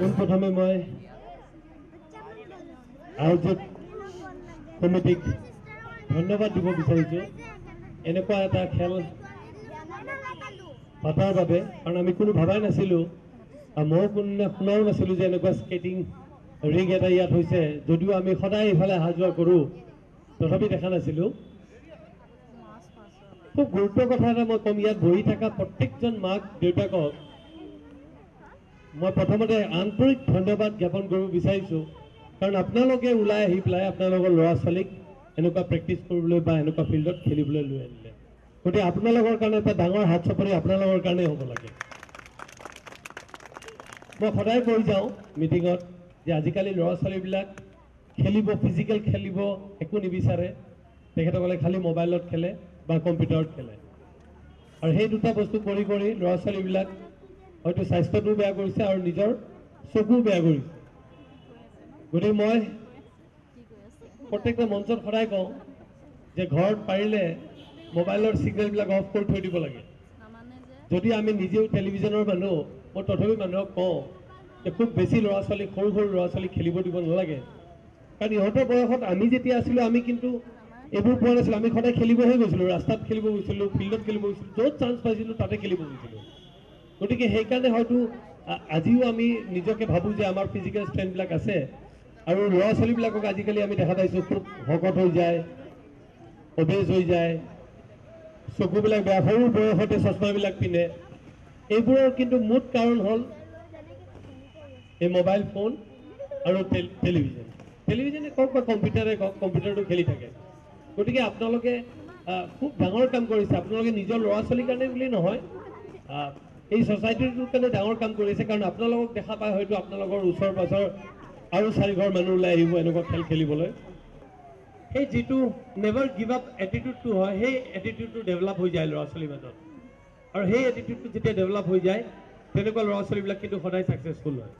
পোনপ্ৰথমে মই আয়োজক কমিটিক ধন্যবাদ দিব বিচাৰিছোঁ এনেকুৱা এটা খেল পতাৰ বাবে, কাৰণ আমি কোনো ভাবাই নাছিলোঁ, মই শুনাও নাছিলোঁ যে এনেকুৱা স্কেটিং ৰিং এটা ইয়াত হৈছে। যদিও আমি সদায় এইফালে অহা যোৱা কৰোঁ, তথাপি দেখা নাছিলোঁ। খুব গুৰুত্বৰ কথা এটা মই ক'ম, ইয়াত বহি থকা প্ৰত্যেকজন মাক দেউতাকক মই প্ৰথমতে আন্তৰিক ধন্যবাদ জ্ঞাপন কৰিব বিচাৰিছোঁ, কাৰণ আপোনালোকে ওলাই আহি পেলাই আপোনালোকৰ ল'ৰা ছোৱালীক এনেকুৱা প্ৰেক্টিছ কৰিবলৈ বা এনেকুৱা ফিল্ডত খেলিবলৈ লৈ আনিলে। গতিকে আপোনালোকৰ কাৰণে এটা ডাঙৰ হাত চাপৰি আপোনালোকৰ কাৰণেই হ'ব লাগে। মই সদায় কৈ যাওঁ মিটিঙত যে আজিকালি ল'ৰা ছোৱালীবিলাক খেলিব, ফিজিকেল খেলিব একো নিবিচাৰে। তেখেতসকলে খালি মোবাইলত খেলে বা কম্পিউটাৰত খেলে, আৰু সেই দুটা বস্তু কৰি কৰি ল'ৰা ছোৱালীবিলাক হয়তো স্বাস্থ্যটোও বেয়া কৰিছে আৰু নিজৰ চকুও বেয়া কৰিছে। গতিকে মই প্ৰত্যেকটা মঞ্চত সদায় কওঁ যে ঘৰত পাৰিলে মোবাইলৰ ছিগনেলবিলাক অফ কৰি থৈ দিব লাগে। যদি আমি নিজেও টেলিভিশ্যনৰ মানুহ, মই তথাপি মানুহক কওঁ যে খুব বেছি ল'ৰা ছোৱালী, সৰু সৰু ল'ৰা ছোৱালীক খেলিব দিব নালাগে, কাৰণ ইহঁতৰ বয়সত আমি যেতিয়া আছিলোঁ আমি কিন্তু এইবোৰ পোৱা নাছিলোঁ। আমি সদায় খেলিবহে গৈছিলোঁ, ৰাস্তাত খেলিব গৈছিলোঁ, ফিল্ডত খেলিব গৈছিলোঁ, য'ত চান্স পাইছিলোঁ তাতে খেলিব গৈছিলোঁ। গতিকে সেইকাৰণে হয়তো আজিও আমি নিজকে ভাবোঁ যে আমাৰ ফিজিকেল ষ্ট্ৰেংথবিলাক আছে, আৰু ল'ৰা ছোৱালীবিলাকক আজিকালি আমি দেখা পাইছোঁ খুব শকত হৈ যায়, অবেজ হৈ যায়, চকুবিলাক বেয়া, সৰু বয়সতে চশমাবিলাক পিন্ধে। এইবোৰৰ কিন্তু মূল কাৰণ হ'ল এই মোবাইল ফোন আৰু টেলিভিশ্যন। টেলিভিশ্যনে কওক বা কম্পিউটাৰে কওক, কম্পিউটাৰটো খেলি থাকে। গতিকে আপোনালোকে খুব ডাঙৰ কাম কৰিছে। আপোনালোকে নিজৰ ল'ৰা ছোৱালীৰ কাৰণে বুলি নহয়, এই ছ'চাইটিটোৰ কাৰণে ডাঙৰ কাম কৰিছে, কাৰণ আপোনালোকক দেখা পাই হয়তো আপোনালোকৰ ওচৰ পাজৰ আৰু 4 ঘৰ মানুহ ওলাই আহিব এনেকুৱা খেল খেলিবলৈ। সেই যিটো নেভাৰ গিভ আপ এটিটিউডটো হয়, সেই এটিটিউডটো ডেভেলপ হৈ যায় ল'ৰা ছোৱালীৰ মাজত, আৰু সেই এটিটিউডটো যেতিয়া ডেভেলপ হৈ যায় তেনেকুৱা ল'ৰা ছোৱালীবিলাক কিন্তু সদায় ছাকচেছফুল হয়।